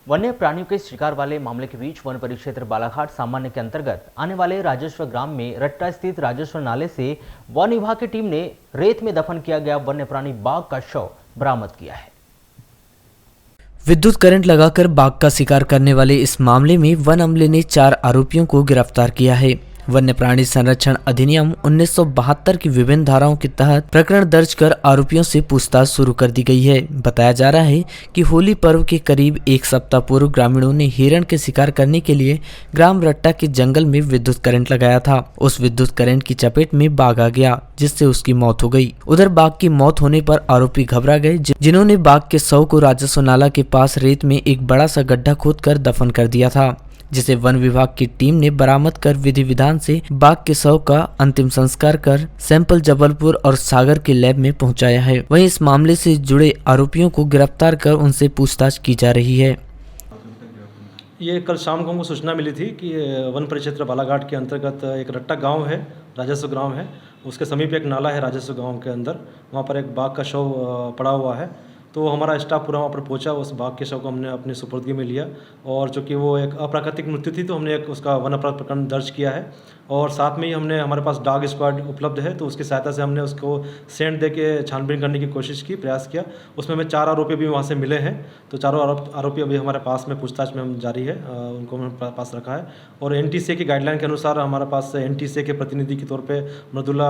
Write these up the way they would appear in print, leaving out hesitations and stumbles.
वन्य प्राणियों के शिकार वाले मामले के बीच वन परिक्षेत्र बालाघाट सामान्य के अंतर्गत आने वाले राजेश्वर ग्राम में रट्टा स्थित राजेश्वर नाले से वन विभाग की टीम ने रेत में दफन किया गया वन्य प्राणी बाघ का शव बरामद किया है। विद्युत करंट लगाकर बाघ का शिकार करने वाले इस मामले में वन अमले ने 4 आरोपियों को गिरफ्तार किया है। वन्य प्राणी संरक्षण अधिनियम 1972 की विभिन्न धाराओं के तहत प्रकरण दर्ज कर आरोपियों से पूछताछ शुरू कर दी गई है। बताया जा रहा है कि होली पर्व के करीब 1 सप्ताह पूर्व ग्रामीणों ने हिरण के शिकार करने के लिए ग्राम रट्टा के जंगल में विद्युत करंट लगाया था। उस विद्युत करंट की चपेट में बाघ आ गया, जिससे उसकी मौत हो गई। उधर बाघ की मौत होने पर आरोपी घबरा गए, जिन्होंने बाघ के शव को राजस्व नाला के पास रेत में एक बड़ा सा गड्ढा खोदकर दफन कर दिया था, जिसे वन विभाग की टीम ने बरामद कर विधि विधान से बाघ के शव का अंतिम संस्कार कर सैंपल जबलपुर और सागर के लैब में पहुंचाया है। वहीं इस मामले से जुड़े आरोपियों को गिरफ्तार कर उनसे पूछताछ की जा रही है। ये कल शाम को हमको सूचना मिली थी कि वन परिक्षेत्र बालाघाट के अंतर्गत एक रट्टा गांव है, राजस्व गांव है, उसके समीप एक नाला है राजस्व गांव के अंदर। वहाँ पर एक बाघ का शव पड़ा हुआ है। तो हमारा स्टाफ पूरा वहाँ पर पहुंचा, उस बाघ के शव को हमने अपनी सुपुर्दगी में लिया और चूँकि वो एक अप्राकृतिक मृत्यु थी तो हमने एक उसका वन अपराध प्रकरण दर्ज किया है। और साथ में ही हमने हमारे पास डॉग स्क्वाड उपलब्ध है, तो उसकी सहायता से हमने उसको सेंट दे के छानबीन करने की कोशिश की, प्रयास किया। उसमें हमें 4 आरोपी भी वहाँ से मिले हैं। तो चारों आरोपी अभी हमारे पास में पूछताछ में हम जारी है, उनको हमने पास रखा है। और NTCA की गाइडलाइन के अनुसार हमारे पास NTCA के प्रतिनिधि के तौर पर मृदुला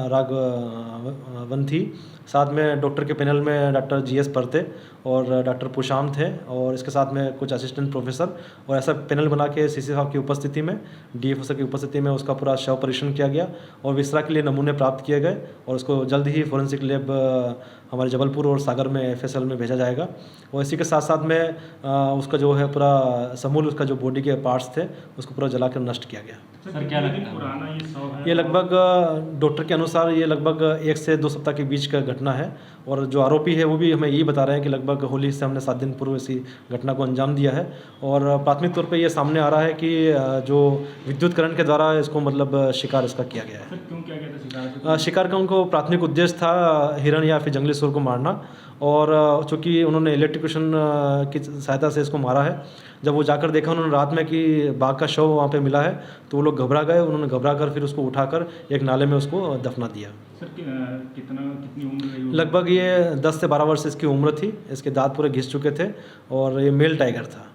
राघवंथी, साथ में डॉक्टर के पैनल में डॉक्टर GS परते और डॉक्टर पुशाम थे, और इसके साथ में कुछ असिस्टेंट प्रोफेसर, और ऐसा पैनल बना के CC साहब की उपस्थिति में, DF सर की उपस्थिति में उसका पूरा शव परीक्षण किया गया और विसरा के लिए नमूने प्राप्त किए गए और उसको जल्द ही फॉरेंसिक लैब हमारे जबलपुर और सागर में FSL में भेजा जाएगा। और इसी के साथ साथ में उसका जो है पूरा समूल उसका जो बॉडी के पार्ट्स थे उसको पूरा जलाकर नष्ट किया गया। सर क्या लगता है पुराना ये शव है? ये लगभग डॉक्टर के अनुसार ये लगभग 1 से 2 सप्ताह के बीच का घटना है। और जो आरोपी है वो भी हमें यही बता रहे हैं कि लगभग होली से हमने 7 दिन पूर्व इसी घटना को अंजाम दिया है। और प्राथमिक तौर पे ये सामने आ रहा है कि जो विद्युत करंट के द्वारा इसको मतलब शिकार इसका किया गया है। सर क्यों किया गया था शिकार? शिकार का उनको प्राथमिक उद्देश्य था हिरण या फिर जंगली सूअर को मारना, और चूँकि उन्होंने इलेक्ट्रिक्यूशन की सहायता से इसको मारा है। जब वो जाकर देखा उन्होंने रात में कि बाघ का शव वहाँ पे मिला है तो वो लोग घबरा गए। उन्होंने घबरा कर फिर उसको उठाकर एक नाले में उसको दफना दिया। सर कितनी उम्र है? लगभग ये 10 से 12 वर्ष इसकी उम्र थी। इसके दांत पूरे घिस चुके थे और ये मेल टाइगर था।